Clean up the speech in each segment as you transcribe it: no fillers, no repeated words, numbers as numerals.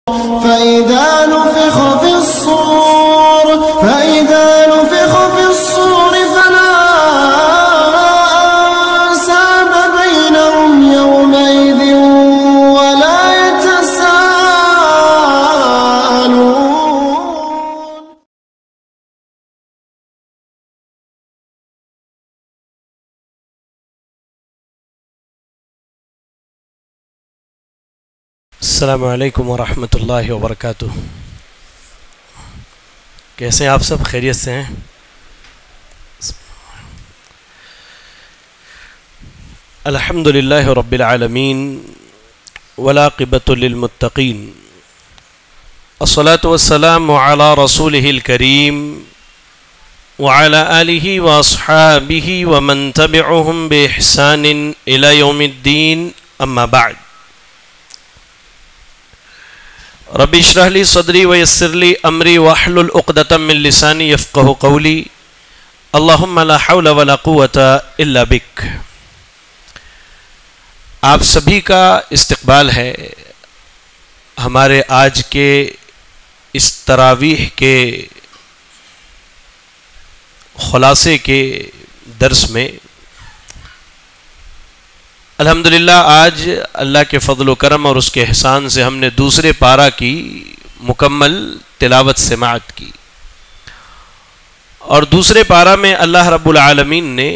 فإذا نفخ في الصور فلا أنساب بينهم يومئذ ولا يتساءلون. السلام علیکم ورحمۃ اللہ وبرکاتہ. کیسے ہیں آپ سب؟ خیریت سے ہیں؟ الحمد للہ رب العالمین والعاقبۃ للمتقین الصلاۃ والسلام علی رسولہ الکریم وعلی آلہ واصحابہ ومن تبعہم بإحسان الی یوم الدین. اما بعد، رب اشرح لی صدری ویسر لی امری واحلل عقدۃ من لسانی یفقہوا قولی. اللہم لا حول ولا قوۃ الا بک. آپ سبھی کا استقبال ہے ہمارے آج کے اس تراویح کے خلاصے کے درس میں. الحمدللہ آج اللہ کے فضل و کرم اور اس کے احسان سے ہم نے دوسرے پارہ کی مکمل تلاوت سماعت کی، اور دوسرے پارہ میں اللہ رب العالمین نے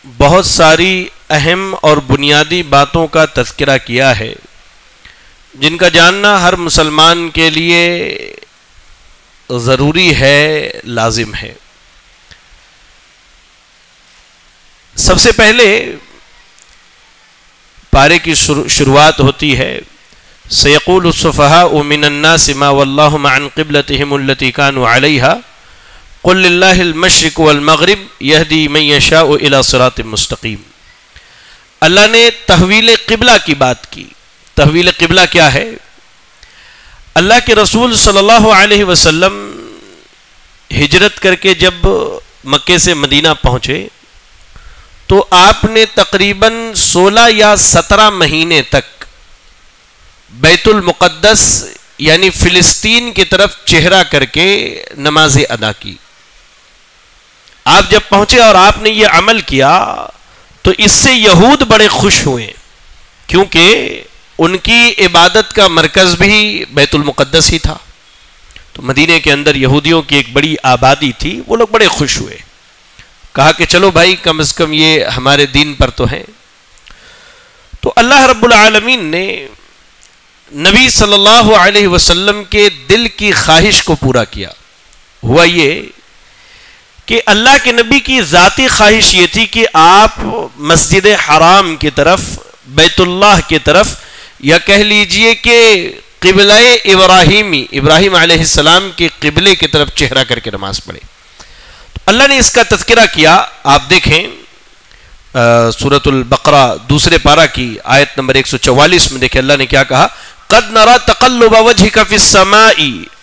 بہت ساری اہم اور بنیادی باتوں کا تذکرہ کیا ہے جن کا جاننا ہر مسلمان کے لیے ضروری ہے، لازم ہے. سب سے پہلے پارے کی شروعات ہوتی ہے سیقول السفہاء من الناس ما واللہم عن قبلتہم التي كانوا علیہا قل للہ المشرق والمغرب یہدی من یشاء الی صراط مستقیم. اللہ نے تحویل قبلہ کی بات کی. تحویل قبلہ کیا ہے؟ اللہ کے رسول صلی اللہ علیہ وسلم ہجرت کر کے جب مکے سے مدینہ پہنچے تو آپ نے تقریباً 16 یا 17 مہینے تک بیت المقدس یعنی فلسطین کی طرف چہرہ کر کے نمازیں ادا کی. آپ جب پہنچے اور آپ نے یہ عمل کیا تو اس سے یہود بڑے خوش ہوئے، کیونکہ ان کی عبادت کا مرکز بھی بیت المقدس ہی تھا. تو مدینے کے اندر یہودیوں کی ایک بڑی آبادی تھی، وہ لوگ بڑے خوش ہوئے. کہا کہ چلو بھائی کم از کم یہ ہمارے دین پر تو ہیں. تو اللہ رب العالمین نے نبی صلی اللہ علیہ وسلم کے دل کی خواہش کو پورا کیا. ہوا یہ کہ اللہ کے نبی کی ذاتی خواہش یہ تھی کہ آپ مسجد حرام کی طرف، بیت اللہ کی طرف، یا کہہ لیجئے کہ قبلہ ابراہیم علیہ السلام کے قبلے کی طرف چہرہ کر کے نماز پڑھے. اللہ نے اس کا تذکرہ کیا. آپ دیکھیں سورۃ البقرہ دوسرے پارہ کی آیت نمبر 144 میں دیکھیں اللہ نے کیا کہا. قد نرى تقلب وجهك في السماء.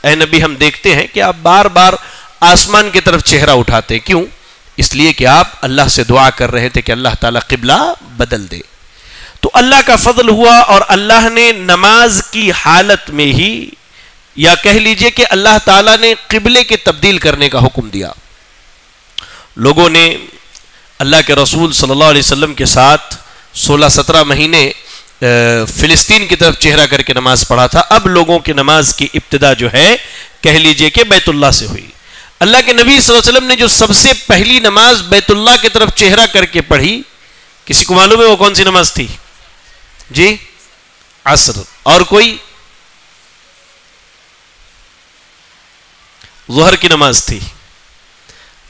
اے نبی ہم دیکھتے ہیں کہ آپ بار بار آسمان کی طرف چہرہ اٹھاتے. کیوں؟ اس لیے کہ آپ اللہ سے دعا کر رہے تھے کہ اللہ تعالیٰ قبلہ بدل دے. تو اللہ کا فضل ہوا اور اللہ نے نماز کی حالت میں ہی، یا کہہ لیجئے کہ اللہ تعالیٰ نے قبلے کے تبدیل کرنے کا حکم دیا. لوگوں نے اللہ کے رسول صلی اللہ علیہ وسلم کے ساتھ 16-17 مہینے فلسطین کی طرف چہرہ کر کے نماز پڑھا تھا. اب لوگوں کی نماز کی ابتدا جو ہے کہہ لیجئے کہ بیت اللہ سے ہوئی. اللہ کے نبی صلی اللہ علیہ وسلم نے جو سب سے پہلی نماز بیت اللہ کی طرف چہرہ کر کے پڑھی، کسی کو معلوم ہے وہ کون سی نماز تھی؟ جی عصر. اور کوئی؟ ظہر کی نماز تھی.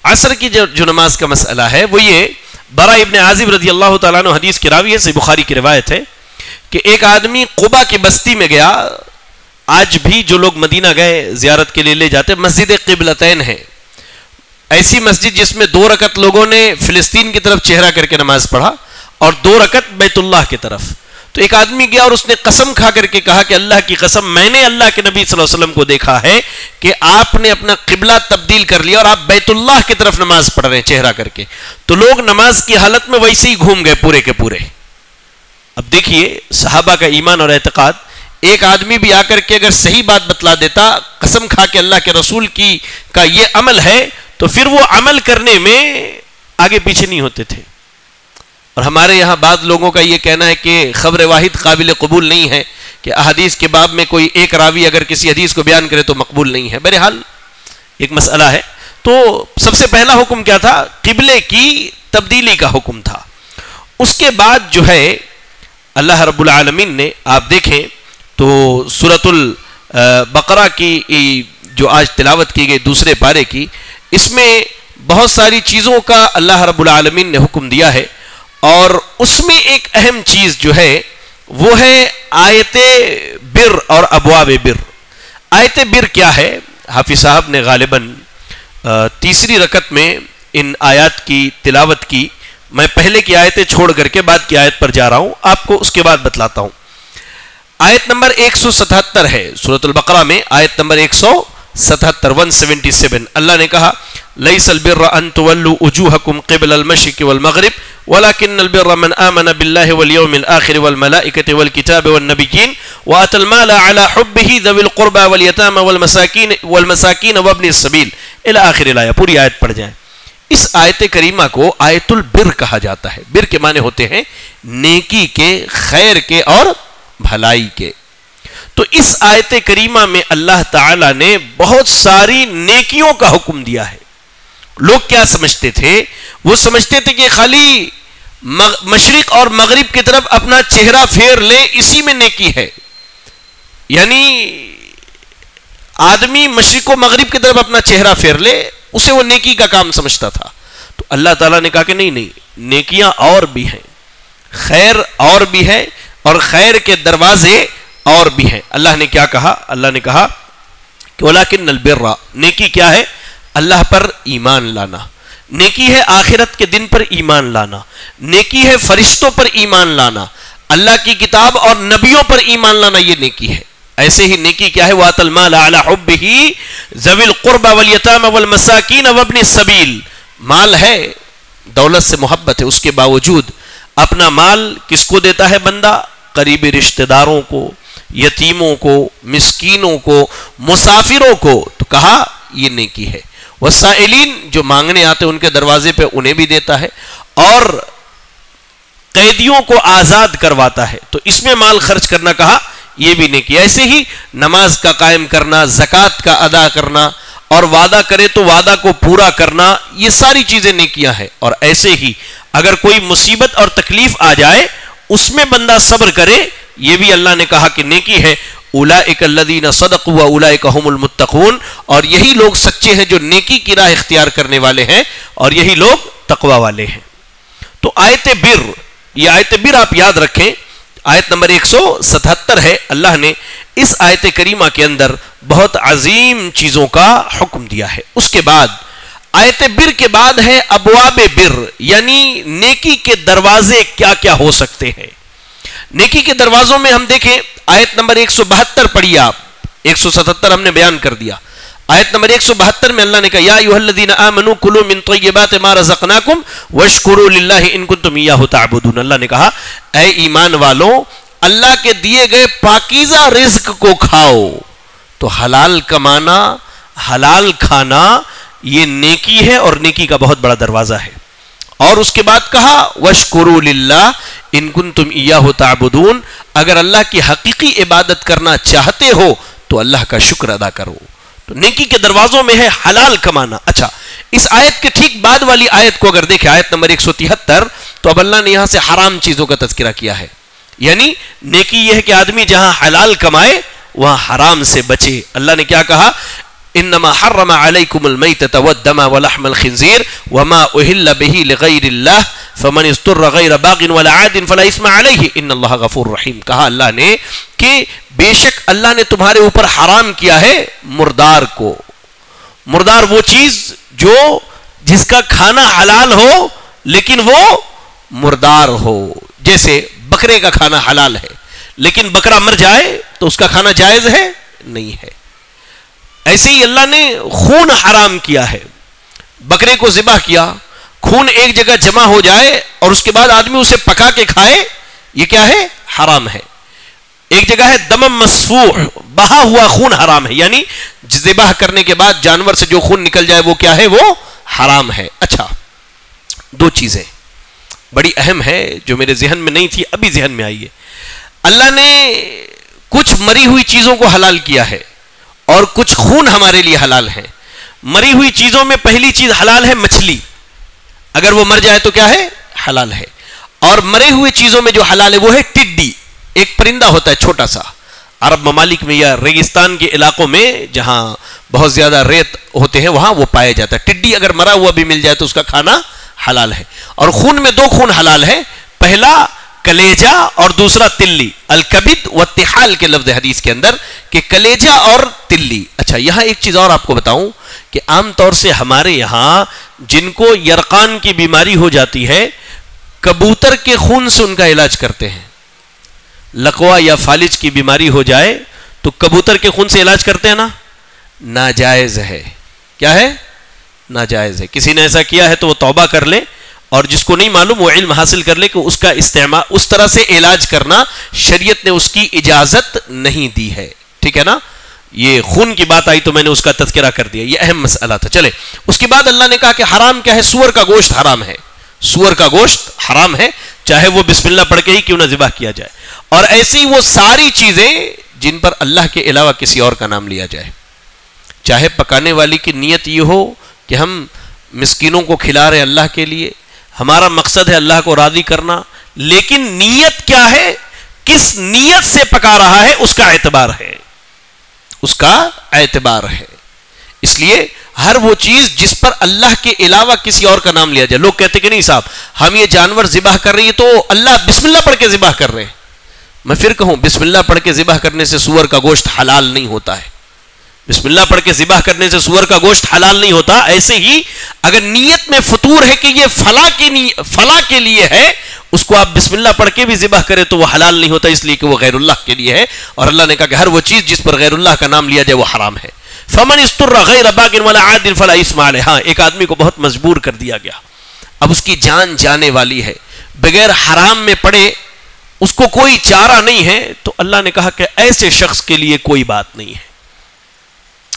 عصر کی جو نماز کا مسئلہ ہے وہ یہ، برا ابن عازب رضی اللہ تعالیٰ عنہ حدیث کی راوی ہے، صحیح بخاری کی روایت ہے کہ ایک آدمی قبا کی بستی میں گیا. آج بھی جو لوگ مدینہ گئے زیارت کے لیے لے جاتے، مسجد قبلتین ہے، ایسی مسجد جس میں 2 رکعت لوگوں نے فلسطین کی طرف چہرہ کر کے نماز پڑھا اور 2 رکعت بیت اللہ کی طرف. تو ایک آدمی گیا اور اس نے قسم کھا کر کے کہا کہ اللہ کی قسم میں نے اللہ کے نبی صلی اللہ علیہ وسلم کو دیکھا ہے کہ آپ نے اپنا قبلہ تبدیل کر لیا اور آپ بیت اللہ کی طرف نماز پڑھ رہے ہیں چہرہ کر کے. تو لوگ نماز کی حالت میں ویسے ہی گھوم گئے پورے کے پورے. اب دیکھیے صحابہ کا ایمان اور اعتقاد، ایک آدمی بھی آ کر کے اگر صحیح بات بتلا دیتا، قسم کھا کے اللہ کے رسول کا یہ عمل ہے، تو پھر وہ عمل کرنے میں آگے پیچھے نہیں ہوتے تھے. اور ہمارے یہاں بعض لوگوں کا یہ کہنا ہے کہ خبر واحد قابل قبول نہیں ہے، کہ احادیث کے باب میں کوئی ایک راوی اگر کسی حدیث کو بیان کرے تو مقبول نہیں ہے. بہرحال ایک مسئلہ ہے. تو سب سے پہلا حکم کیا تھا؟ قبلے کی تبدیلی کا حکم تھا. اس کے بعد جو ہے اللہ رب العالمین نے، آپ دیکھیں تو سورۃ البقرہ کی جو آج تلاوت کی گئی دوسرے پارے کی، اس میں بہت ساری چیزوں کا اللہ رب العالمین نے حکم دیا ہے، اور اس میں ایک اہم چیز جو ہے وہ ہے آیت بر اور ابواب بر. آیت بر کیا ہے؟ حافظ صاحب نے غالباً تیسری رکعت میں ان آیات کی تلاوت کی. میں پہلے کی آیتیں چھوڑ کر کے بعد کی آیت پر جا رہا ہوں، آپ کو اس کے بعد بتلاتا ہوں. آیت نمبر 177 ہے سورۃ البقرہ میں، آیت نمبر 177 اللہ نے کہا لیس البر ان تولوا وجوهكم قبل المشرق والمغرب ولكن البر من آمن بالله واليوم الآخر والملائكة والكتاب والنبيين وآتى المال على حبه ذوي القربى واليتامى والمساكين وابن السبيل الى آخر الآیہ. پوری آیت پڑھ جائیں. اس آیت کریمہ کو آیت البر کہا جاتا ہے. بر کے معنی ہوتے ہیں نیکی کے، خیر کے اور بھلائی کے. تو اس آیت کریمہ میں اللہ تعالی نے بہت ساری نیکیوں کا حکم دیا ہے. لوگ کیا سمجھتے تھے؟ وہ سمجھتے تھے کہ خالی مشرق اور مغرب کی طرف اپنا چہرہ پھیر لے اسی میں نیکی ہے. یعنی آدمی مشرق و مغرب کی طرف اپنا چہرہ پھیر لے اسے وہ نیکی کا کام سمجھتا تھا. تو اللہ تعالیٰ نے کہا کہ نہیں، نیکیاں اور بھی ہیں، خیر اور بھی ہے، اور خیر کے دروازے اور بھی ہیں. اللہ نے کیا کہا؟ اللہ نے کہا کہ وَلَكِنَّ الْبِرَّ، نیکی کیا ہے؟ اللہ پر ایمان لانا. نیکی ہے آخرت کے دن پر ایمان لانا. نیکی ہے فرشتوں پر ایمان لانا. اللہ کی کتاب اور نبیوں پر ایمان لانا، یہ نیکی ہے. ایسے ہی نیکی کیا ہے؟ وَآتَى الْمَالَ عَلَى حُبِّهِ ذَوِي الْقُرْبَى وَالْيَتَامَى وَالْمَسَاكِينَ وَابْنِ السَّبِيلِ. مال ہے، دولت سے محبت ہے، اس کے باوجود اپنا مال کس کو دیتا ہے بندہ؟ قریبی رشتہ داروں کو، یتیموں کو، مسکینوں کو، مسافروں کو. تو کہا یہ نیکی ہے. وسائلین، جو مانگنے آتے ان کے دروازے پہ انہیں بھی دیتا ہے، اور قیدیوں کو آزاد کرواتا ہے. تو اس میں مال خرچ کرنا کہا یہ بھی نیکی. ایسے ہی نماز کا قائم کرنا، زکوٰۃ کا ادا کرنا، اور وعدہ کرے تو وعدہ کو پورا کرنا، یہ ساری چیزیں نیکیاں ہیں. اور ایسے ہی اگر کوئی مصیبت اور تکلیف آ جائے اس میں بندہ صبر کرے، یہ بھی اللہ نے کہا کہ نیکی ہے. اولئک الذین صدقوا واولئک هم المتقون، اور یہی لوگ سچے ہیں جو نیکی کی راہ اختیار کرنے والے ہیں، اور یہی لوگ تقوی والے ہیں. تو آیت بر، یہ آیت بر آپ یاد رکھیں، آیت نمبر 177 ہے. اللہ نے اس آیت کریمہ کے اندر بہت عظیم چیزوں کا حکم دیا ہے. اس کے بعد آیت بر کے بعد ہے ابواب بر، یعنی نیکی کے دروازے کیا کیا ہو سکتے ہیں. نیکی کے دروازوں میں ہم دیکھیں آیت نمبر 172 پڑھیے آپ. 177 ہم نے بیان کر دیا. آیت نمبر 172 میں اللہ نے کہا یا ایھا الذین آمنوا کلوا من طیبات ما رزقناکم واشکروا للہ ان کنتم ایاہ تعبدون. اللہ نے کہا اے ایمان والوں، اللہ کے دیے گئے پاکیزہ رزق کو کھاؤ. تو حلال کمانا، حلال کھانا یہ نیکی ہے، اور نیکی کا بہت بڑا دروازہ ہے. اور اس کے بعد کہا واشکروا للہ ان کنتم ایاہ تعبدون، اگر اللہ کی حقیقی عبادت کرنا چاہتے ہو تو اللہ کا شکر ادا کرو. تو نیکی کے دروازوں میں ہے حلال کمانا. اچھا، اس آیت کے ٹھیک بعد والی آیت کو اگر دیکھیں، آیت نمبر 173، تو اب اللہ نے یہاں سے حرام چیزوں کا تذکرہ کیا ہے. یعنی نیکی یہ ہے کہ آدمی جہاں حلال کمائے وہاں حرام سے بچے. اللہ نے کیا کہا؟ انما حرم علیکم المیتۃ والدم ولحم الخنزیر وما اہل به لغیر اللہ فمن اضطر غیر باغ ولا عاد فلا اثم علیہ ان اللہ غفور رحیم. کہا اللہ نے کہ بے شک اللہ نے تمہارے اوپر حرام کیا ہے مردار کو. مردار وہ چیز جس کا کھانا حلال ہو لیکن وہ مردار ہو. جیسے بکرے کا کھانا حلال ہے لیکن بکرا مر جائے تو اس کا کھانا جائز ہے؟ نہیں ہے. ایسے ہی اللہ نے خون حرام کیا ہے. بکرے کو ذبح کیا، خون ایک جگہ جمع ہو جائے اور اس کے بعد آدمی اسے پکا کے کھائے، یہ کیا ہے؟ حرام ہے. ایک جگہ ہے دمم مسفوح، بہا ہوا خون حرام ہے، یعنی ذبح کرنے کے بعد جانور سے جو خون نکل جائے وہ کیا ہے؟ وہ حرام ہے۔ اچھا، دو چیزیں بڑی اہم ہے جو میرے ذہن میں نہیں تھی، ابھی ذہن میں آئی ہے۔ اللہ نے کچھ مری ہوئی چیزوں کو حلال کیا ہے اور کچھ خون ہمارے لیے حلال ہیں۔ مری ہوئی چیزوں میں پہلی چیز حلال ہے مچھلی، اگر وہ مر جائے تو کیا ہے؟ حلال ہے۔ اور مرے ہوئے چیزوں میں جو حلال ہے وہ ہے ٹڈی، ایک پرندہ ہوتا ہے چھوٹا سا، عرب ممالک میں یا ریگستان کے علاقوں میں جہاں بہت زیادہ ریت ہوتے ہیں وہاں وہ پایا جاتا ہے۔ ٹڈی اگر مرا ہوا بھی مل جائے تو اس کا کھانا حلال ہے۔ اور خون میں دو خون حلال ہے، پہلا کلیجہ اور دوسرا تلی، الکبد والطحال کے لفظ حدیث کے اندر کہ کلیجہ اور تلی۔ اچھا، یہاں ایک چیز اور آپ کو بتاؤں کہ عام طور سے ہمارے یہاں جن کو یرقان کی بیماری ہو جاتی ہے کبوتر کے خون سے ان کا علاج کرتے ہیں۔ لقوا یا فالج کی بیماری ہو جائے تو کبوتر کے خون سے علاج کرتے ہیں نا، ناجائز ہے۔ کیا ہے؟ ناجائز ہے۔ کسی نے ایسا کیا ہے تو وہ توبہ کر لے، اور جس کو نہیں معلوم وہ علم حاصل کر لے کہ اس کا استعمال اس طرح سے علاج کرنا شریعت نے اس کی اجازت نہیں دی ہے۔ ٹھیک ہے نا؟ یہ خون کی بات آئی تو میں نے اس کا تذکرہ کر دیا، یہ اہم مسئلہ تھا۔ چلے، اس کے بعد اللہ نے کہا کہ حرام کیا ہے؟ سور کا گوشت حرام ہے۔ سور کا گوشت حرام ہے، چاہے وہ بسم اللہ پڑھ کے ہی کیوں نہ ذبح کیا جائے، اور ایسی وہ ساری چیزیں جن پر اللہ کے علاوہ کسی اور کا نام لیا جائے، چاہے پکانے والی کی نیت یہ ہو کہ ہم مسکینوں کو کھلا رہے اللہ کے لیے، ہمارا مقصد ہے اللہ کو راضی کرنا، لیکن نیت کیا ہے، کس نیت سے پکا رہا ہے اس کا اعتبار ہے، اس کا اعتبار ہے۔ اس لیے ہر وہ چیز جس پر اللہ کے علاوہ کسی اور کا نام لیا جائے، لوگ کہتے کہ نہیں صاحب ہم یہ جانور ذبح کر رہی ہے تو اللہ بسم اللہ پڑھ کے ذبح کر رہے ہیں۔ میں پھر کہوں بسم اللہ پڑھ کے ذبح کرنے سے سور کا گوشت حلال نہیں ہوتا ہے، بسم اللہ پڑھ کے ذبح کرنے سے سور کا گوشت حلال نہیں ہوتا۔ ایسے ہی اگر نیت میں فطور ہے کہ یہ فلاں کے لیے ہے، اس کو آپ بسم اللہ پڑھ کے بھی ذبح کریں تو وہ حلال نہیں ہوتا، اس لیے کہ وہ غیر اللہ کے لیے ہے، اور اللہ نے کہا کہ ہر وہ چیز جس پر غیر اللہ کا نام لیا جائے وہ حرام ہے۔ فمن استر غیر باغ ولا عاد فلا اثم علیہ۔ ہاں، ایک آدمی کو بہت مجبور کر دیا گیا، اب اس کی جان جانے والی ہے، بغیر حرام میں پڑے اس کو کوئی چارہ نہیں ہے، تو اللہ نے کہا کہ ایسے شخص کے لیے کوئی بات نہیں ہے۔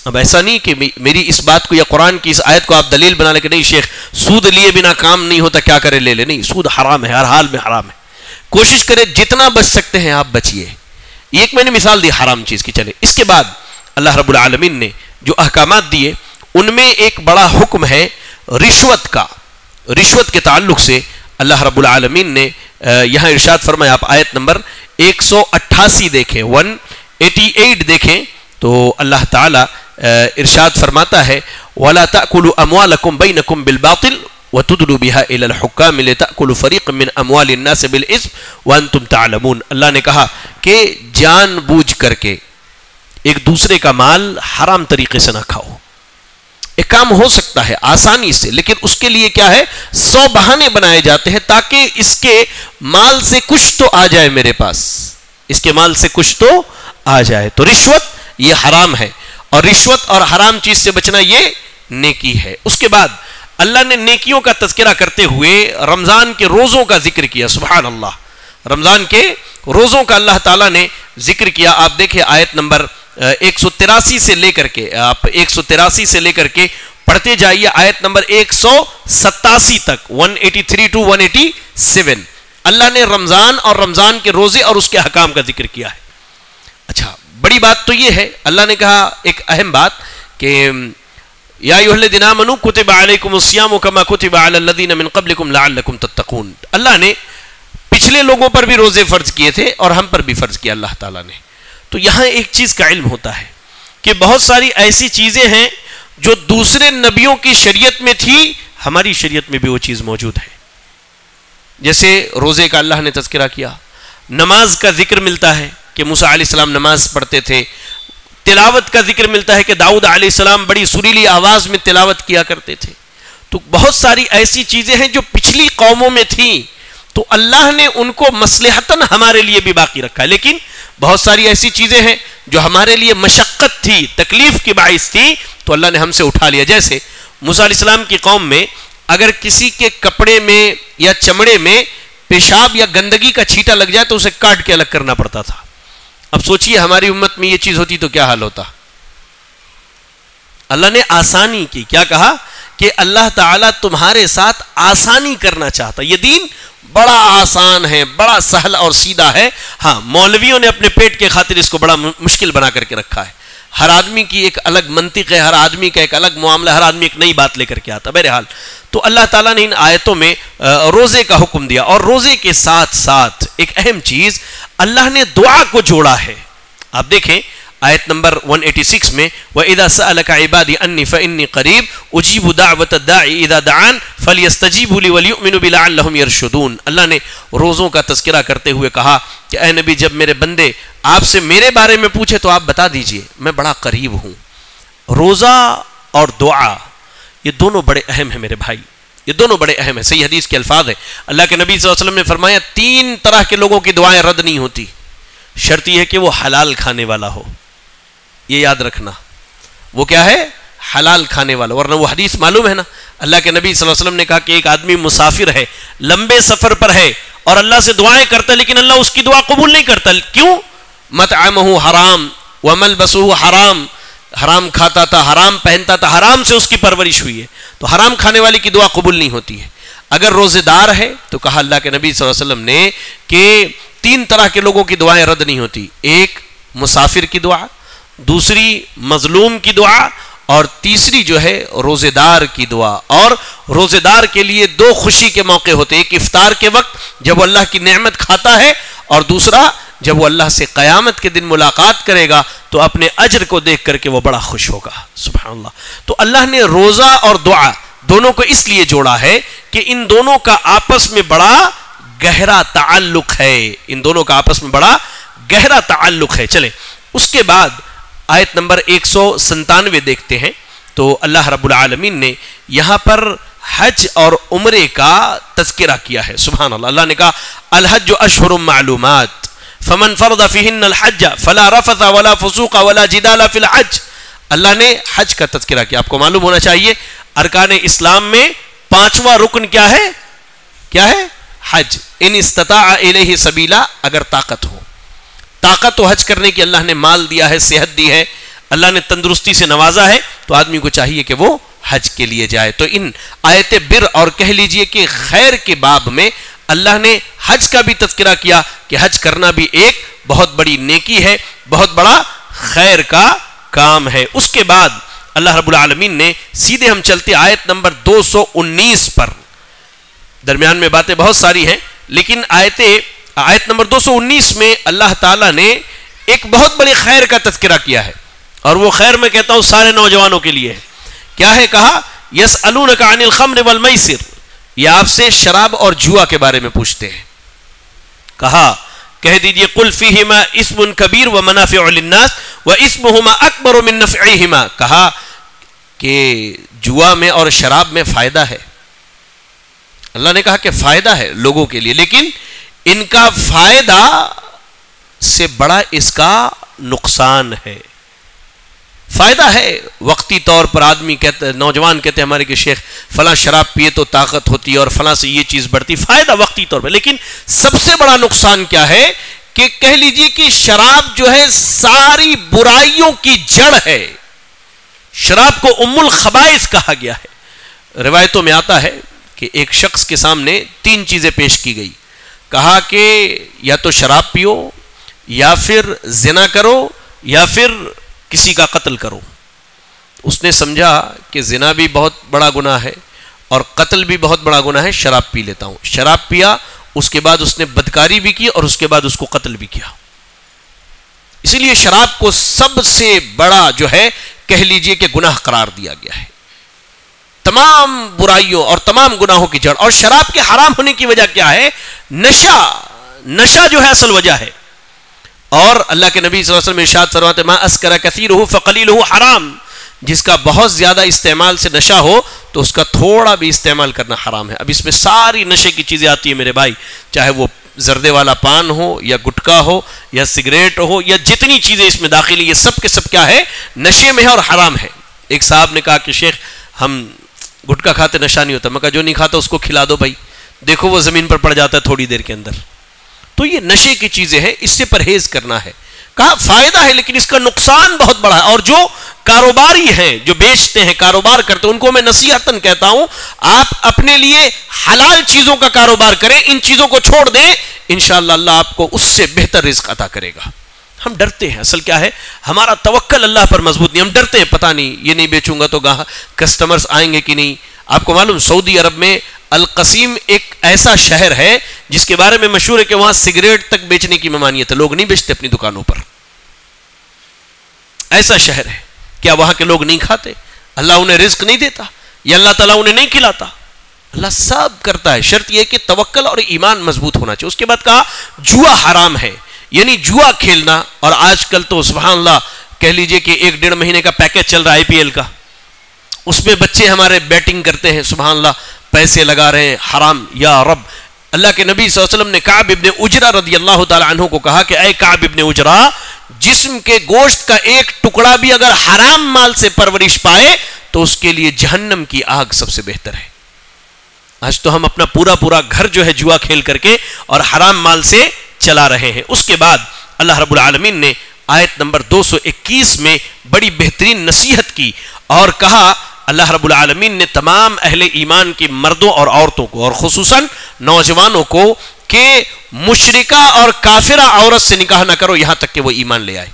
اب ایسا نہیں کہ میری اس بات کو یا قرآن کی اس آیت کو آپ دلیل بنا لیں کہ نہیں شیخ سود لیے بنا کام نہیں ہوتا، کیا کرے لے لے، نہیں، سود حرام ہے، ہر حال میں حرام ہے، کوشش کرے جتنا بچ سکتے ہیں آپ بچیے۔ ایک میں نے مثال دی حرام چیز کی۔ چلے، اس کے بعد اللہ رب العالمین نے جو احکامات دیے ان میں ایک بڑا حکم ہے رشوت کا۔ رشوت کے تعلق سے اللہ رب العالمین نے یہاں ارشاد فرمایا، آپ آیت نمبر 188 دیکھیں، 188 دیکھیں تو اللہ تعالی ارشاد فرماتا ہے وَلَا تَأْكُلُوا أَمْوَالَكُمْ بَيْنَكُمْ بِالْبَاطِلِ وَتُدْلُوا بِهَا إِلَى الْحُكَّامِ لِتَأْكُلُوا فَرِيقًا مِّنْ أَمْوَالِ النَّاسِ بِالْإِثْمِ وَأَنْتُمْ تَعْلَمُونَ۔ اللہ نے کہا کہ جان بوجھ کر کے ایک دوسرے کا مال حرام طریقے سے نہ کھاؤ۔ ایک کام ہو سکتا ہے آسانی سے، لیکن اس کے لیے کیا ہے 100 بہانے بنائے جاتے ہیں تاکہ اس کے مال سے کچھ تو آ جائے میرے پاس، اس کے مال سے کچھ تو آ جائے۔ تو رشوت یہ حرام ہے، اور رشوت اور حرام چیز سے بچنا یہ نیکی ہے۔ اس کے بعد اللہ نے نیکیوں کا تذکرہ کرتے ہوئے رمضان کے روزوں کا ذکر کیا۔ سبحان اللہ، رمضان کے روزوں کا اللہ تعالیٰ نے ذکر کیا۔ آپ دیکھیں آیت نمبر 183 سے لے کر کے، آپ 183 سے لے کر کے پڑھتے جائیے آیت نمبر 187 تک، 183 to 187 اللہ نے رمضان اور رمضان کے روزے اور اس کے حکام کا ذکر کیا ہے۔ اچھا، بڑی بات تو یہ ہے، اللہ نے کہا ایک اہم بات کہ یا ایھا الذین آمنوا کتب علیکم الصیام کما کتب علی الذین من قبلکم لعلکم تتقون۔ اللہ نے پچھلے لوگوں پر بھی روزے فرض کیے تھے اور ہم پر بھی فرض کیا اللہ تعالیٰ نے۔ تو یہاں ایک چیز کا علم ہوتا ہے کہ بہت ساری ایسی چیزیں ہیں جو دوسرے نبیوں کی شریعت میں تھی، ہماری شریعت میں بھی وہ چیز موجود ہے۔ جیسے روزے کا اللہ نے تذکرہ کیا، نماز کا ذکر ملتا ہے کہ موسیٰ علیہ السلام نماز پڑھتے تھے، تلاوت کا ذکر ملتا ہے کہ داؤد علیہ السلام بڑی سریلی آواز میں تلاوت کیا کرتے تھے۔ تو بہت ساری ایسی چیزیں ہیں جو پچھلی قوموں میں تھیں، تو اللہ نے ان کو مصلحتاً ہمارے لیے بھی باقی رکھا ہے، لیکن بہت ساری ایسی چیزیں ہیں جو ہمارے لیے مشقت تھی، تکلیف کی باعث تھی، تو اللہ نے ہم سے اٹھا لیا۔ جیسے موسیٰ علیہ السلام کی قوم میں اگر کسی کے کپڑے میں یا چمڑے میں پیشاب یا گندگی کا چھیٹا لگ جائے تو اسے کاٹ کے الگ کرنا پڑتا تھا۔ اب سوچئے ہماری امت میں یہ چیز ہوتی تو کیا حال ہوتا. اللہ نے آسانی کی. کیا کہا کہ اللہ تعالیٰ تمہارے ساتھ آسانی کرنا چاہتا. یہ دین بڑا آسان ہے, بڑا سہل اور سیدھا ہے. ہاں, مولویوں نے اپنے پیٹ کے خاطر اس کو بڑا مشکل بنا کر کے رکھا ہے. ہر آدمی کی ایک الگ منطق ہے, ہر آدمی کا ایک الگ معاملہ, ہر آدمی ایک نئی بات لے کر کے آتا. بہرحال تو اللہ تعالیٰ نے ان آیتوں میں روزے کا حکم دیا, اور روزے کے ساتھ ساتھ ایک اہم چیز اللہ نے دعا کو جوڑا ہے. آپ دیکھیں آیت نمبر 186 میں وَإِذَا سَأَلَكَ عِبَادِي أَنِّي فَإِنِّي قَرِيبٌ أُجِيبُ دَعْوَةَ الدَّاعِ إِذَا دَعَانِ فَلْيَسْتَجِيبُوا لِي وَلْيُؤْمِنُوا بِي لَعَلَّهُمْ يَرْشُدُونَ. اللہ نے روزوں کا تذکرہ کرتے ہوئے کہا کہ اے نبی, جب میرے بندے آپ سے میرے بارے میں پوچھے تو آپ بتا دیجئے میں بڑا قریب ہوں. روزہ اور دعا یہ دونوں بڑے اہم ہیں میرے بھائی, یہ دونوں بڑے اہم ہیں. صحیح حدیث کے الفاظ ہیں, اللہ کے نبی صلی اللہ علیہ وسلم نے فرمایا 3 طرح کے لوگوں کی دعائیں رد نہیں ہوتی. شرط یہ ہے کہ وہ حلال کھانے والا ہو. یہ یاد رکھنا, وہ کیا ہے؟ حلال کھانے والا. ورنہ وہ حدیث معلوم ہے نا, اللہ کے نبی صلی اللہ علیہ وسلم نے کہا کہ ایک آدمی مسافر ہے, لمبے سفر پر ہے, اور اللہ سے دعائیں کرتا ہے لیکن اللہ اس کی دعا قبول نہیں کرتا. کیوں؟ مطعمہ حرام وملبسہ حرام, حرام کھاتا تھا, حرام پہنتا تھا, حرام سے اس کی پرورش ہوئی ہے. تو حرام کھانے والے کی دعا قبول نہیں ہوتی ہے. اگر روزے دار ہے تو کہا اللہ کے نبی صلی اللہ علیہ وسلم نے کہ 3 طرح کے لوگوں کی دعائیں رد نہیں ہوتی. ایک مسافر کی دعا, دوسری مظلوم کی دعا, اور تیسری جو ہے روزے دار کی دعا. اور روزے دار کے لیے 2 خوشی کے موقع ہوتے, ایک افطار کے وقت جب وہ اللہ کی نعمت کھاتا ہے, اور دوسرا جب وہ اللہ سے قیامت کے دن ملاقات کرے گا تو اپنے اجر کو دیکھ کر کے وہ بڑا خوش ہوگا. سبحان اللہ. تو اللہ نے روزہ اور دعا دونوں کو اس لیے جوڑا ہے کہ ان دونوں کا آپس میں بڑا گہرا تعلق ہے, ان دونوں کا آپس میں بڑا گہرا تعلق ہے. چلیں اس کے بعد آیت نمبر 197 دیکھتے ہیں. تو اللہ رب العالمین نے یہاں پر حج اور عمرے کا تذکرہ کیا ہے. سبحان اللہ. اللہ نے کہا الحج اشہر معلومات فمن فرض فیہن الحج فلا رفث ولا فسوق ولا جدال فی الحج. اللہ نے حج کا تذکرہ کیا. آپ کو معلوم ہونا چاہیے ارکان اسلام میں 5واں رکن کیا ہے؟ کیا ہے؟ حج. ان استطاع الیہ سبیلا, اگر طاقت ہو. طاقت تو حج کرنے کی اللہ نے مال دیا ہے, صحت دی ہے, اللہ نے تندرستی سے نوازا ہے, تو آدمی کو چاہیے کہ وہ حج کے لیے جائے. تو ان آیت بر اور کہہ لیجئے کہ خیر کے باب میں اللہ نے حج کا بھی تذکرہ کیا کہ حج کرنا بھی ایک بہت بڑی نیکی ہے, بہت بڑا خیر کا کام ہے. اس کے بعد اللہ رب العالمین نے سیدھے ہم چلتے آیت نمبر 219 پر. درمیان میں باتیں بہت ساری ہیں, لیکن آیت نمبر 219 میں اللہ تعالیٰ نے ایک بہت بڑی خیر کا تذکرہ کیا ہے, اور وہ خیر میں کہتا ہوں سارے نوجوانوں کے لیے ہے. کیا ہے؟ کہا یسألونک عن الخمر والمیسر, یہ آپ سے شراب اور جوا کے بارے میں پوچھتے ہیں. کہا کہہ دیجئے قل فیہما اسم کبیر ومنافع للناس واسمہما اکبر من نفعہما. کہا کہ جوا میں اور شراب میں فائدہ ہے. اللہ نے کہا کہ فائدہ ہے لوگوں کے لیے, لیکن ان کا فائدہ سے بڑا اس کا نقصان ہے. فائدہ ہے وقتی طور پر, آدمی کہتے, نوجوان کہتے ہیں ہمارے کہ شیخ فلاں شراب پیے تو طاقت ہوتی ہے اور فلاں سے یہ چیز بڑھتی, فائدہ وقتی طور پر. لیکن سب سے بڑا نقصان کیا ہے کہ کہہ لیجئے کہ شراب جو ہے ساری برائیوں کی جڑ ہے. شراب کو ام الخبائث کہا گیا ہے. روایتوں میں آتا ہے کہ ایک شخص کے سامنے 3 چیزیں پیش کی گئی. کہا کہ یا تو شراب پیو, یا پھر زنا کرو, یا پھر کسی کا قتل کرو. اس نے سمجھا کہ زنا بھی بہت بڑا گناہ ہے اور قتل بھی بہت بڑا گناہ ہے, شراب پی لیتا ہوں. شراب پیا, اس کے بعد اس نے بدکاری بھی کی اور اس کے بعد اس کو قتل بھی کیا. اسی لیے شراب کو سب سے بڑا جو ہے کہہ لیجئے کہ گناہ قرار دیا گیا ہے, تمام برائیوں اور تمام گناہوں کی جڑ. اور شراب کے حرام ہونے کی وجہ کیا ہے؟ نشہ جو ہے اصل وجہ ہے. اور اللہ کے نبی صلی اللہ علیہ وسلم ارشاد فرماتے ما اسکر کثیرہ فقلیلہ حرام, جس کا بہت زیادہ استعمال سے نشہ ہو تو اس کا تھوڑا بھی استعمال کرنا حرام ہے. اب اس میں ساری نشے کی چیزیں آتی ہیں میرے بھائی, چاہے وہ زردے والا پان ہو, یا گٹکا ہو, یا سگریٹ ہو, یا جتنی چیزیں اس میں داخل ہیں, یہ سب کے سب کیا ہے؟ نشے میں ہے اور حرام ہے. ایک صاحب نے کہا کہ شیخ ہم گٹکا کھاتے نشہ نہیں ہوتا. میں کہا جو نہیں کھاتا اس کو کھلا دو بھائی, دیکھو وہ زمین پر پڑ جاتا ہے تھوڑی دیر کے اندر. تو یہ نشے کی چیزیں ہیں, اس سے پرہیز کرنا ہے. کہا فائدہ ہے لیکن اس کا نقصان بہت بڑا ہے. اور جو کاروباری ہیں, جو بیچتے ہیں, کاروبار کرتے ہیں, ان کو میں نصیحتاً کہتا ہوں آپ اپنے لیے حلال چیزوں کا کاروبار کریں, ان چیزوں کو چھوڑ دیں, انشاءاللہ اللہ آپ کو اس سے بہتر رزق عطا کرے گا. ہم ڈرتے ہیں, اصل کیا ہے ہمارا توکل اللہ پر مضبوط نہیں, ہم ڈرتے ہیں پتہ نہیں یہ نہیں بیچوں گا تو کسٹمرز آئیں گے کہ نہیں. آپ کو معلوم سعودی عرب میں القصیم ایک ایسا شہر ہے جس کے بارے میں مشہور ہے کہ وہاں سگریٹ تک بیچنے کی ممانعت ہے, لوگ نہیں بیچتے اپنی دکانوں پر. ایسا شہر ہے. کیا وہاں کے لوگ نہیں کھاتے؟ اللہ انہیں رزق نہیں دیتا یا اللہ تعالیٰ انہیں نہیں کھلاتا؟ اللہ سب کرتا ہے. شرط یہ کہ توکل اور ایمان مضبوط ہونا چاہیے. اس کے بعد کہا جوا حرام ہے, یعنی جوا کھیلنا. اور آج کل تو سبحان اللہ کہہ لیجئے کہ 1-1.5 مہینے کا پیکج چل رہا ہے IPL کا, اس میں بچے ہمارے بیٹنگ کرتے ہیں, سبحان اللہ پیسے لگا رہے ہیں, حرام. یا رب, اللہ کے نبی صلی اللہ علیہ وسلم نے کعب ابن اجرہ رضی اللہ تعالی عنہ کو کہا کہ اے کعب ابن اجرہ, جسم کے گوشت کا ایک ٹکڑا بھی اگر حرام مال سے پرورش پائے تو اس کے لیے جہنم کی آگ سب سے بہتر ہے. آج تو ہم اپنا پورا گھر جو ہے جوا کھیل کر کے اور حرام مال سے چلا رہے ہیں. اس کے بعد اللہ رب العالمین نے آیت نمبر 221 میں بڑی بہترین نصیحت کی اور کہا, اللہ رب العالمین نے تمام اہل ایمان کی مردوں اور عورتوں کو اور خصوصاً نوجوانوں کو کہ مشرکہ اور کافرہ عورت سے نکاح نہ کرو یہاں تک کہ وہ ایمان لے آئے.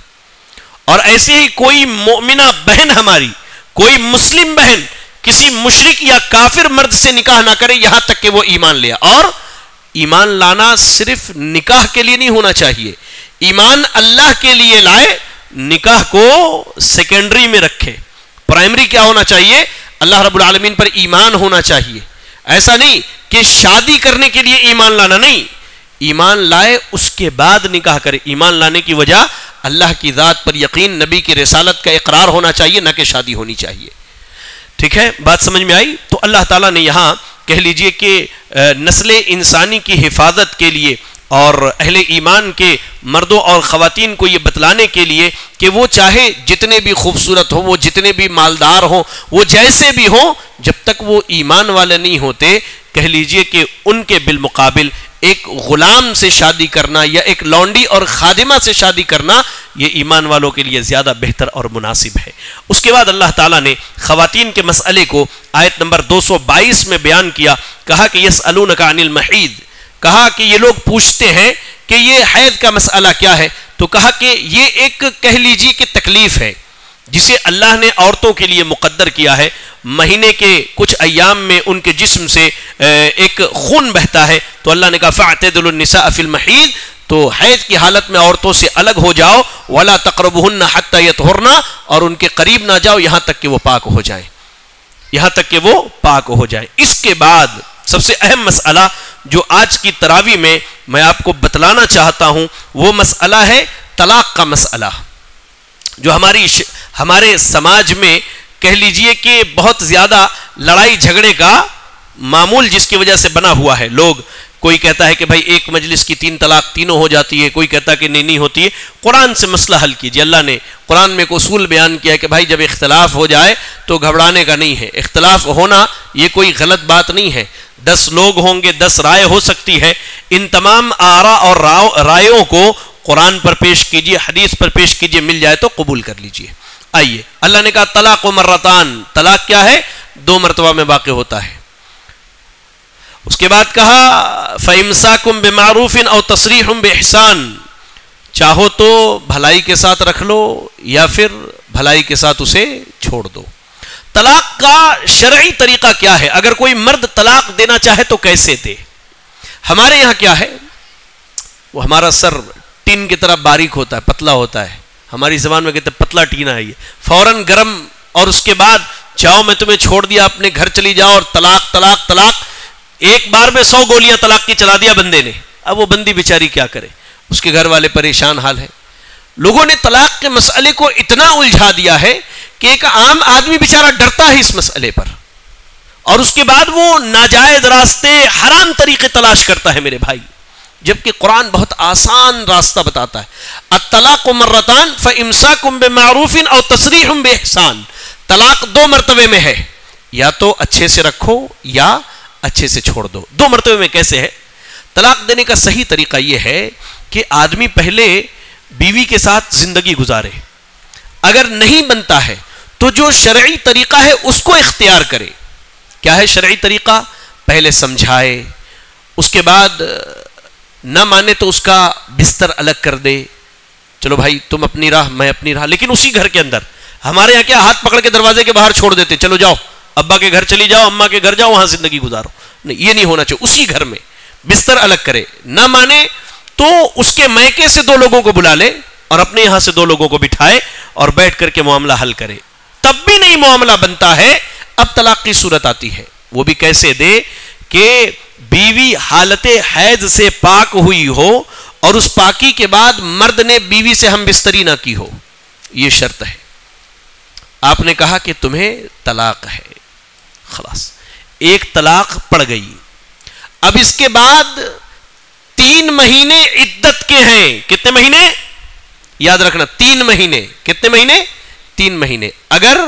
اور ایسے ہی کوئی مومنہ بہن ہماری, کوئی مسلم بہن کسی مشرک یا کافر مرد سے نکاح نہ کرے یہاں تک کہ وہ ایمان لے آئے. اور ایمان لانا صرف نکاح کے لیے نہیں ہونا چاہیے, ایمان اللہ کے لیے لائے, نکاح کو سیکنڈری میں رکھے. پرائمری کیا ہونا چاہیے؟ اللہ رب العالمین پر ایمان ہونا چاہیے. ایسا نہیں کہ شادی کرنے کے لیے ایمان لانا, نہیں, ایمان لائے اس کے بعد نکاح کرے. ایمان لانے کی وجہ اللہ کی ذات پر یقین, نبی کی رسالت کا اقرار ہونا چاہیے, نہ کہ شادی ہونی چاہیے. ٹھیک ہے, بات سمجھ میں آئی؟ تو اللہ تعالیٰ نے یہاں کہہ لیجئے کہ نسل انسانی کی حفاظت کے لیے اور اہل ایمان کے مردوں اور خواتین کو یہ بتلانے کے لیے کہ وہ چاہے جتنے بھی خوبصورت ہوں, وہ جتنے بھی مالدار ہوں, وہ جیسے بھی ہوں, جب تک وہ ایمان والے نہیں ہوتے, کہہ لیجئے کہ ان کے بالمقابل ایک غلام سے شادی کرنا یا ایک لونڈی اور خادمہ سے شادی کرنا یہ ایمان والوں کے لیے زیادہ بہتر اور مناسب ہے. اس کے بعد اللہ تعالیٰ نے خواتین کے مسئلے کو آیت نمبر 222 میں بیان کیا. کہا کہ یسألونک عن المحیض, کہا کہ یہ لوگ پوچھتے ہیں کہ یہ حیض کا مسئلہ کیا ہے. تو کہا کہ یہ ایک کہہ لیجیے کہ تکلیف ہے جسے اللہ نے عورتوں کے لیے مقدر کیا ہے. مہینے کے کچھ ایام میں ان کے جسم سے ایک خون بہتا ہے, تو اللہ نے کہا فاعتدلوا النساء فی المحیض, تو حیض کی حالت میں عورتوں سے الگ ہو جاؤ. ولا تقربوهن حتى يطهرن, اور ان کے قریب نہ جاؤ یہاں تک کہ وہ پاک ہو جائیں, یہاں تک کہ وہ پاک ہو جائیں. اس کے بعد سب سے اہم مسئلہ جو آج کی تراویح میں آپ کو بتلانا چاہتا ہوں وہ مسئلہ ہے طلاق کا مسئلہ, جو ہمارے سماج میں کہہ لیجئے کہ بہت زیادہ لڑائی جھگڑے کا معمول جس کی وجہ سے بنا ہوا ہے. لوگ, کوئی کہتا ہے کہ بھائی ایک مجلس کی 3 طلاق تینوں ہو جاتی ہے, کوئی کہتا ہے کہ نہیں ہوتی ہے. قرآن سے مسئلہ حل کیجیے. اللہ نے قرآن میں ایک اصول بیان کیا ہے کہ بھائی جب اختلاف ہو جائے تو گھبرانے کا نہیں ہے. اختلاف ہونا یہ کوئی غلط بات نہیں ہے. 10 لوگ ہوں گے, 10 رائے ہو سکتی ہے. ان تمام آراء اور رائےوں کو قرآن پر پیش کیجیے, حدیث پر پیش کیجیے, مل جائے تو قبول کر لیجیے. آئیے, اللہ نے کہا طلاق مرتان, طلاق کیا ہے؟ 2 مرتبہ میں واقع ہوتا ہے. اس کے بعد کہا فَإِمْسَاكُمْ بِمَعْرُوفٍ أَوْ تَصْرِيحٌ بِإِحْسَانٍ, چاہو تو بھلائی کے ساتھ رکھ لو یا پھر بھلائی کے ساتھ اسے چھوڑ دو. طلاق کا شرعی طریقہ کیا ہے؟ اگر کوئی مرد طلاق دینا چاہے تو کیسے دے؟ ہمارے یہاں کیا ہے, وہ ہمارا سر ٹین کی طرح باریک ہوتا ہے, پتلا ہوتا ہے. ہماری زبان میں کہتے ہیں پتلا ٹینا ہے یہ, فوراً گرم, اور اس کے بعد جاؤ میں تمہیں چھوڑ دیا, اپنے گھر چلی جاؤ, اور طلاق طلاق طلاق, ایک بار میں 100 گولیاں طلاق کی چلا دیا بندے نے. اب وہ بندی بیچاری کیا کرے, اس کے گھر والے پریشان حال ہے. لوگوں نے طلاق کے مسئلے کو اتنا الجھا دیا ہے کہ ایک عام آدمی بیچارہ ڈرتا ہے اس مسئلے پر, اور اس کے بعد وہ ناجائز راستے, حرام طریقے تلاش کرتا ہے میرے بھائی, جبکہ قرآن بہت آسان راستہ بتاتا ہے. الطلاق مرتان فامساکم بمعروف او تسریح باحسان, طلاق 2 مرتبے میں ہے, یا تو اچھے سے رکھو یا اچھے سے چھوڑ دو. 2 مرتبے میں کیسے ہے؟ طلاق دینے کا صحیح طریقہ یہ ہے کہ آدمی پہلے بیوی کے ساتھ زندگی گزارے. اگر نہیں بنتا ہے تو جو شرعی طریقہ ہے اس کو اختیار کرے. کیا ہے شرعی طریقہ؟ پہلے سمجھائے, اس کے بعد نہ مانے تو اس کا بستر الگ کر دے. چلو بھائی تم اپنی راہ میں اپنی راہ, لیکن اسی گھر کے اندر. ہمارے یہاں کیا ہاتھ پکڑ کے دروازے کے باہر چھوڑ دیتے, چلو جاؤ ابا کے گھر چلی جاؤ, اماں کے گھر جاؤ, وہاں زندگی گزارو. نہیں, یہ نہیں ہونا چاہیے. اسی گھر میں بستر الگ کرے. نہ مانے تو اس کے میکے سے 2 لوگوں کو بلا لے اور اپنے یہاں سے 2 لوگوں کو بٹھائے اور بیٹھ کر کے معاملہ حل کرے. تب بھی نہیں معاملہ بنتا ہے, اب طلاق کی صورت آتی ہے. وہ بھی کیسے دے کہ بیوی حالت حیض سے پاک ہوئی ہو اور اس پاکی کے بعد مرد نے بیوی سے ہم بستری نہ کی ہو. یہ شرط ہے. آپ نے کہا کہ تمہیں طلاق ہے, خلاص ایک طلاق پڑ گئی. اب اس کے بعد 3 مہینے عدت کے ہیں. کتنے مہینے؟ یاد رکھنا 3 مہینے. کتنے مہینے؟ 3 مہینے. اگر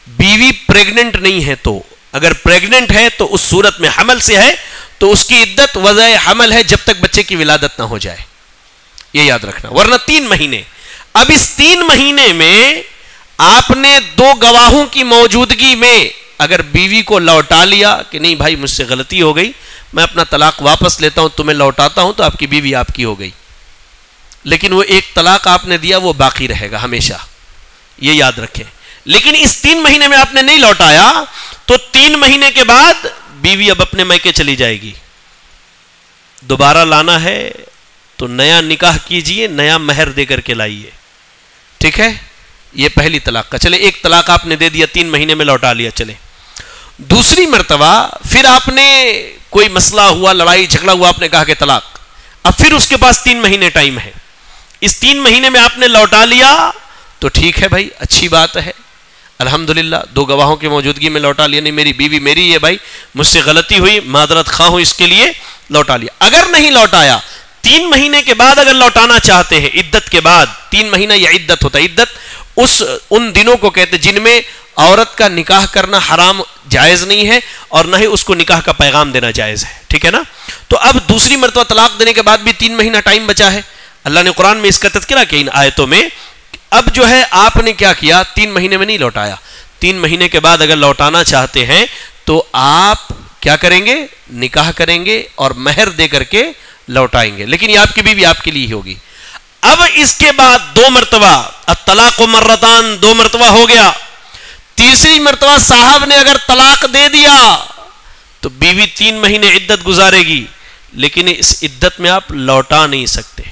بیوی پریگننٹ نہیں ہے تو, اگر پریگننٹ ہے تو اس صورت میں حمل سے ہے تو اس کی عدت وضع حمل ہے جب تک بچے کی ولادت نہ ہو جائے. یہ یاد رکھنا, ورنہ 3 مہینے. اب اس 3 مہینے میں آپ نے 2 گواہوں کی موجودگی میں اگر بیوی کو لوٹا لیا کہ نہیں بھائی مجھ سے غلطی ہو گئی, میں اپنا طلاق واپس لیتا ہوں, تمہیں لوٹاتا ہوں, تو آپ کی بیوی آپ کی ہو گئی. لیکن وہ ایک طلاق آپ نے دیا وہ باقی رہے گا ہمیشہ, یہ یاد رکھیں. لیکن اس 3 مہینے میں آپ نے نہیں لوٹایا تو 3 مہینے کے بعد بیوی اب اپنے میکے چلی جائے گی. دوبارہ لانا ہے تو نیا نکاح کیجئے, نیا مہر دے کر کے لائیے. ٹھیک ہے, یہ پہلی طلاق کا. چلے ایک طلاق آپ نے دے دیا, 3 مہینے میں لوٹا لیا. چلے دوسری مرتبہ پھر آپ نے کوئی مسئلہ ہوا, لڑائی جھگڑا ہوا, آپ نے کہا کہ طلاق. اب پھر اس کے پاس 3 مہینے ٹائم ہے. اس 3 مہینے میں آپ نے لوٹا لیا تو ٹھیک ہے بھائی, اچھی بات ہے, الحمدللہ 2 گواہوں کی موجودگی میں لوٹا لیا. نہیں میری بیوی میری ہے بھائی, مجھ سے غلطی ہوئی, معذرت خواہ ہوں, اس کے لیے لوٹا لیا. اگر نہیں لوٹایا 3 مہینے کے بعد اگر لوٹانا چاہتے ہیں, عدت کے بعد 3 مہینہ یا عدت ہوتا ہے. عدت ان دنوں کو کہتے جن میں عورت کا نکاح کرنا حرام جائز نہیں ہے اور نہ ہی اس کو نکاح کا پیغام دینا جائز ہے. ٹھیک ہے نا. تو اب دوسری مرتبہ طلاق دینے کے بعد بھی 3 مہینہ ٹائم بچا ہے. اللہ نے قرآن میں اس کا تذکرہ کیا ان آیتوں میں. اب جو ہے آپ نے کیا کیا, 3 مہینے میں نہیں لوٹایا. 3 مہینے کے بعد اگر لوٹانا چاہتے ہیں تو آپ کیا کریں گے, نکاح کریں گے اور مہر دے کر کے لوٹائیں گے. لیکن یہ آپ کی بیوی آپ کے لیے ہی ہوگی. اب اس کے بعد 2 مرتبہ, الطلاق مرتان, 2 مرتبہ ہو گیا. تیسری مرتبہ صاحب نے اگر طلاق دے دیا تو بیوی 3 مہینے عدت گزارے گی, لیکن اس عدت میں آپ لوٹا نہیں سکتے.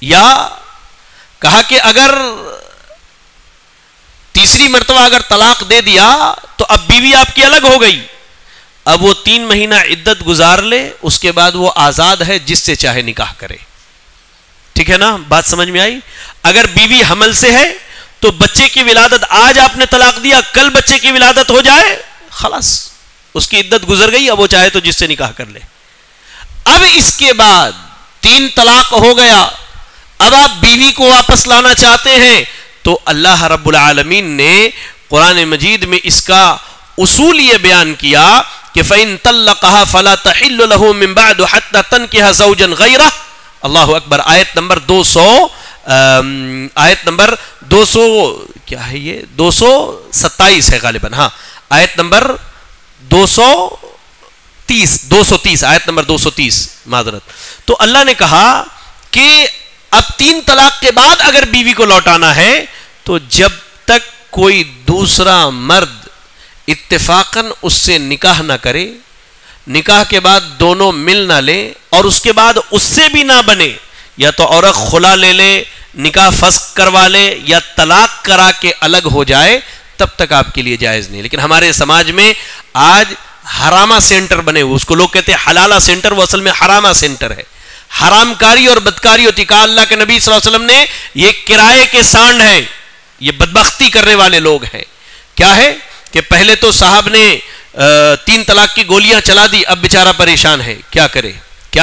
یا کہا کہ اگر تیسری مرتبہ اگر طلاق دے دیا تو اب بیوی آپ کی الگ ہو گئی, اب وہ 3 مہینہ عدت گزار لے, اس کے بعد وہ آزاد ہے, جس سے چاہے نکاح کرے. ٹھیک ہے نا, بات سمجھ میں آئی. اگر بیوی حمل سے ہے تو بچے کی ولادت, آج آپ نے طلاق دیا, کل بچے کی ولادت ہو جائے, خلاص اس کی عدت گزر گئی, اب وہ چاہے تو جس سے نکاح کر لے. اب اس کے بعد 3 طلاق ہو گیا, اب آپ بیوی کو واپس لانا چاہتے ہیں تو اللہ رب العالمین نے قرآن مجید میں اس کا اصول یہ بیان کیا کہ فَإِن طَلَّقَهَا فَلَا تَحِلُّ لَهُ مِن بَعْدُ حَتَّى تَنْكِحَ زَوْجًا غَيْرَهُ. اللہ اکبر. آیت نمبر 200 کیا ہے یہ, 227 ہے غالباً. ہاں, آیت نمبر 230 آیت نمبر 230, معذرت. تو اللہ نے کہا کہ اب 3 طلاق کے بعد اگر بیوی کو لوٹانا ہے تو جب تک کوئی دوسرا مرد اتفاقاً اس سے نکاح نہ کرے, نکاح کے بعد دونوں مل نہ لیں اور اس کے بعد اس سے بھی نہ بنے, یا تو عورت خلا لے لے, نکاح فسخ کروا لے, یا طلاق کرا کے الگ ہو جائے, تب تک آپ کے لیے جائز نہیں. لیکن ہمارے سماج میں آج حرامہ سینٹر بنے ہوئے, اس کو لوگ کہتے ہیں حلالہ سینٹر, وہ اصل میں حرامہ سینٹر ہے. حرام کاری اور بدکاری ہوتی. کہا اللہ کے نبی صلی اللہ علیہ وسلم نے یہ کرائے کے سانڈ ہیں, یہ بدبختی کرنے والے لوگ ہیں. کیا ہے کہ پہلے تو صاحب نے 3 طلاق کی گولیاں چلا دی, اب بیچارہ پریشان ہے, کیا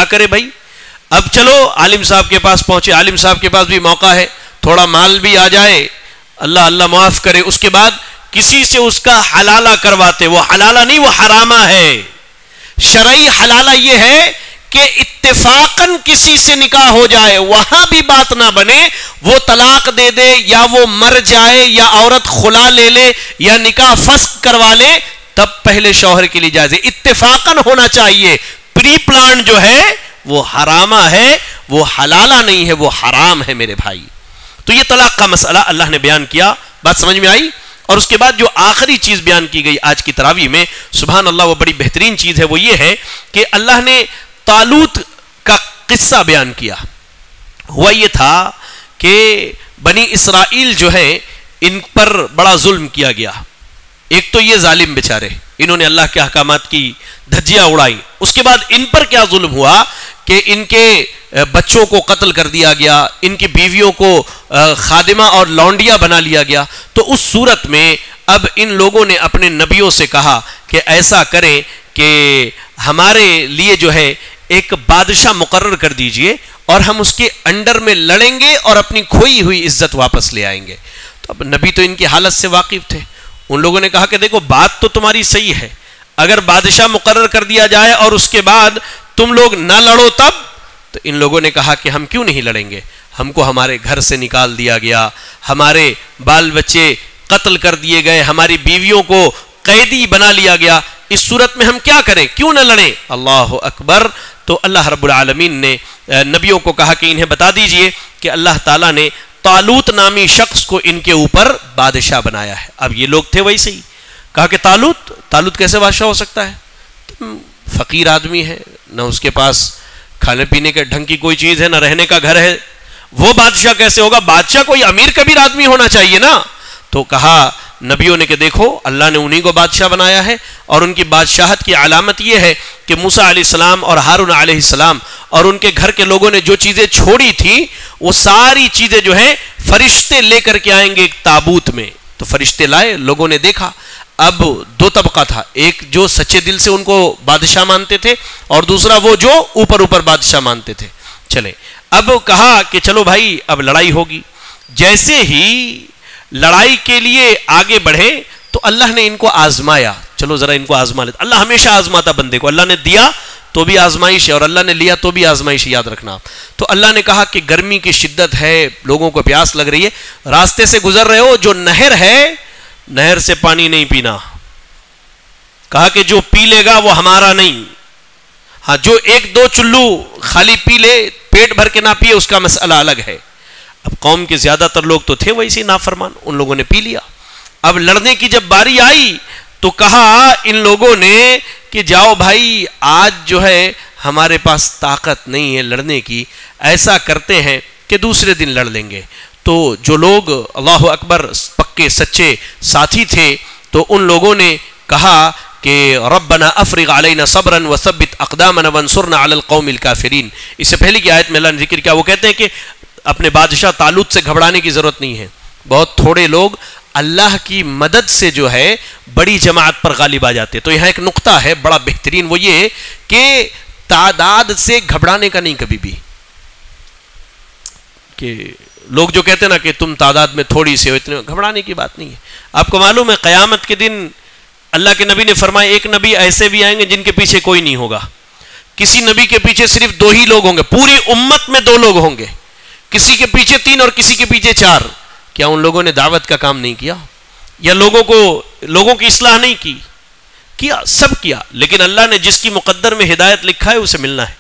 کرے بھائی. اب چلو عالم صاحب کے پاس پہنچے, عالم صاحب کے پاس بھی موقع ہے, تھوڑا مال بھی آ جائے, اللہ معاف کرے. اس کے بعد کسی سے اس کا حلالہ کرواتے, وہ حلالہ نہیں وہ حرامہ ہے. شرعی حلالہ یہ ہے کہ اتفاقاً کسی سے نکاح ہو جائے, وہاں بھی بات نہ بنے, وہ طلاق دے دے یا وہ مر جائے یا عورت خلا لے لے یا نکاح فسخ کروا لے, تب پہلے شوہر کے لیے جائز ہے. اتفاقاً ہونا چاہیے. پری پلان جو ہے وہ حرامہ ہے, وہ حلالہ نہیں ہے, وہ حرام ہے میرے بھائی. تو یہ طلاق کا مسئلہ اللہ نے بیان کیا. بات سمجھ میں آئی؟ اور اس کے بعد جو آخری چیز بیان کی گئی آج کی تراویح میں, سبحان اللہ, وہ بڑی بہترین چیز ہے. وہ یہ ہے کہ اللہ نے طالوت کا قصہ بیان کیا. ہوا یہ تھا کہ بنی اسرائیل جو ہے ان پر بڑا ظلم کیا گیا. ایک تو یہ ظالم بیچارے, انہوں نے اللہ کے احکامات کی دھجیاں اڑائی. اس کے بعد ان پر کیا ظلم ہوا کہ ان کے بچوں کو قتل کر دیا گیا, ان کی بیویوں کو خادمہ اور لونڈیا بنا لیا گیا. تو اس صورت میں اب ان لوگوں نے اپنے نبیوں سے کہا کہ ایسا کریں کہ ہمارے لیے جو ہے ایک بادشاہ مقرر کر دیجئے اور ہم اس کے انڈر میں لڑیں گے اور اپنی کھوئی ہوئی عزت واپس لے آئیں گے. تو اب نبی تو ان کی حالت سے واقف تھے. ان لوگوں نے کہا کہ دیکھو بات تو تمہاری صحیح ہے, اگر بادشاہ مقرر کر دیا جائے اور اس کے بعد تم لوگ نہ لڑو تب. تو ان لوگوں نے کہا کہ ہم کیوں نہیں لڑیں گے, ہم کو ہمارے گھر سے نکال دیا گیا, ہمارے بال بچے قتل کر دیے گئے, ہماری بیویوں کو قیدی بنا لیا گیا. اس صورت میں ہم کیا کریں, کیوں نہ لڑیں؟ اللہ اکبر. تو اللہ رب العالمین نے نبیوں کو کہا کہ انہیں بتا دیجئے کہ اللہ تعالیٰ نے طالوت نامی شخص کو ان کے اوپر بادشاہ بنایا ہے. اب یہ لوگ تھے ویسے ہی, کہا کہ طالوت کیسے بادشاہ ہو سکتا ہے؟ فقیر آدمی ہے, نہ اس کے پاس کھانے پینے کے ڈھنگ کی کوئی چیز ہے, نہ رہنے کا گھر ہے, وہ بادشاہ کیسے ہوگا؟ بادشاہ کوئی امیر کبیر آدمی ہونا چاہیے نا. تو کہا نبیوں نے کہ دیکھو اللہ نے انہی کو بادشاہ بنایا ہے, اور ان کی بادشاہت کی علامت یہ ہے کہ موسیٰ علیہ السلام اور ہارون علیہ السلام اور ان کے گھر کے لوگوں نے جو چیزیں چھوڑی تھی وہ ساری چیزیں جو ہیں فرشتے لے کر کے آئیں گے ایک تابوت میں. تو فرشتے لائے, لوگوں نے دیکھا. اب دو طبقہ تھا, ایک جو سچے دل سے ان کو بادشاہ مانتے تھے اور دوسرا وہ جو اوپر بادشاہ مانتے تھے. چلے اب کہا کہ چلو بھائی اب لڑائی ہوگی. جیسے ہی لڑائی کے لیے آگے بڑھے تو اللہ نے ان کو آزمایا. چلو ذرا ان کو آزما لیتے. اللہ ہمیشہ آزماتا بندے کو. اللہ نے دیا تو بھی آزمائش ہے اور اللہ نے لیا تو بھی آزمائش ہے, یاد رکھنا. تو اللہ نے کہا کہ گرمی کی شدت ہے, لوگوں کو پیاس لگ رہی ہے, راستے سے گزر رہے ہو, جو نہر ہے نہر سے پانی نہیں پینا. کہا کہ جو پی لے گا وہ ہمارا نہیں, ہاں جو ایک دو چلو خالی پی لے, پیٹ بھر کے نہ پیے, اس کا مسئلہ الگ ہے. اب قوم کے زیادہ تر لوگ تو تھے ویسے نافرمان, ان لوگوں نے پی لیا. اب لڑنے کی جب باری آئی تو کہا ان لوگوں نے کہ جاؤ بھائی, آج جو ہے ہمارے پاس طاقت نہیں ہے لڑنے کی, ایسا کرتے ہیں کہ دوسرے دن لڑ لیں گے. تو جو لوگ اللہ اکبر پکے سچے ساتھی تھے تو ان لوگوں نے کہا کہ ربنا افرغ علینا صبرا وثبت اقدامنا وانصرنا علی القوم الکافرین. اس سے پہلے کی آیت میں اللہ نے ذکر کیا, وہ کہتے ہیں کہ اپنے بادشاہ طالوت سے گھبرانے کی ضرورت نہیں ہے, بہت تھوڑے لوگ اللہ کی مدد سے جو ہے بڑی جماعت پر غالب آ جاتے. تو یہاں ایک نقطہ ہے بڑا بہترین, وہ یہ کہ تعداد سے گھبرانے کا نہیں کبھی بھی. کہ لوگ جو کہتے ہیں نا کہ تم تعداد میں تھوڑی سے ہو, اتنے گھبرانے کی بات نہیں ہے. آپ کو معلوم ہے قیامت کے دن اللہ کے نبی نے فرمایا ایک نبی ایسے بھی آئیں گے جن کے پیچھے کوئی نہیں ہوگا. کسی نبی کے پیچھے صرف 2 ہی لوگ ہوں گے, پوری امت میں 2 لوگ ہوں گے, کسی کے پیچھے 3 اور کسی کے پیچھے 4. کیا ان لوگوں نے دعوت کا کام نہیں کیا, یا لوگوں کی اصلاح نہیں کی؟ کیا, سب کیا. لیکن اللہ نے جس کی مقدر میں ہدایت لکھا ہے اسے ملنا ہے,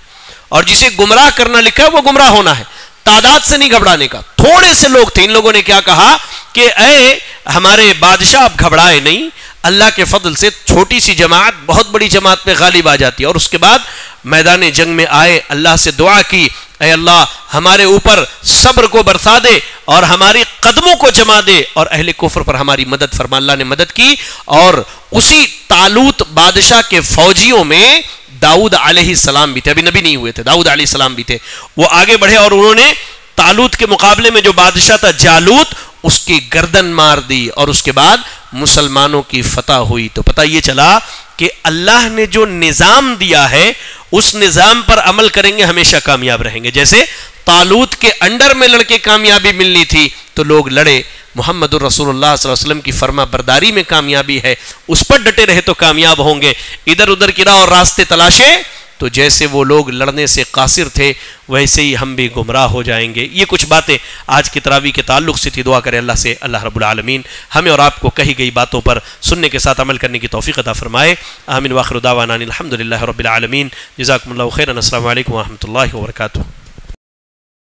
اور جسے گمراہ کرنا لکھا ہے وہ گمراہ ہونا ہے. تعداد سے نہیں گھبرانے کا. تھوڑے سے لوگ تھے, ان لوگوں نے کیا کہا کہ اے ہمارے بادشاہ آپ گھبرائے نہیں, اللہ کے فضل سے چھوٹی سی جماعت بہت بڑی جماعت پہ غالب آ جاتی ہے. اور اس کے بعد میدان جنگ میں آئے, اللہ سے دعا کی, اے اللہ ہمارے اوپر صبر کو برسا دے اور ہماری قدموں کو جما دے اور اہل کفر پر ہماری مدد فرما. اللہ نے مدد کی, اور اسی طالوت بادشاہ کے فوجیوں میں داؤد علیہ السلام بھی تھے, ابھی نبی نہیں ہوئے تھے, داؤد علیہ السلام بھی تھے. وہ آگے بڑھے اور انہوں نے طالوت کے مقابلے میں جو بادشاہ تھا جالوت, اس کی گردن مار دی, اور اس کے بعد مسلمانوں کی فتح ہوئی. تو پتہ یہ چلا کہ اللہ نے جو نظام دیا ہے اس نظام پر عمل کریں گے ہمیشہ کامیاب رہیں گے. جیسے طالوت کے انڈر میں لڑکے کامیابی ملنی تھی تو لوگ لڑے, محمد الرسول اللہ صلی اللہ علیہ وسلم کی فرما برداری میں کامیابی ہے, اس پر ڈٹے رہے تو کامیاب ہوں گے. ادھر ادھر کی راہ اور راستے تلاشے تو جیسے وہ لوگ لڑنے سے قاصر تھے ویسے ہی ہم بھی گمراہ ہو جائیں گے۔ یہ کچھ باتیں آج کی تراویح کے تعلق سے تھی۔ دعا کرے اللہ سے اللہ رب العالمین ہمیں اور آپ کو کہی گئی باتوں پر سننے کے ساتھ عمل کرنے کی توفیق عطا فرمائے۔ آمین۔ وآخر دعوانا الحمدللہ رب العالمین۔ جزاکم اللہ خیرا۔ السلام علیکم ورحمۃ اللہ وبرکاتہ۔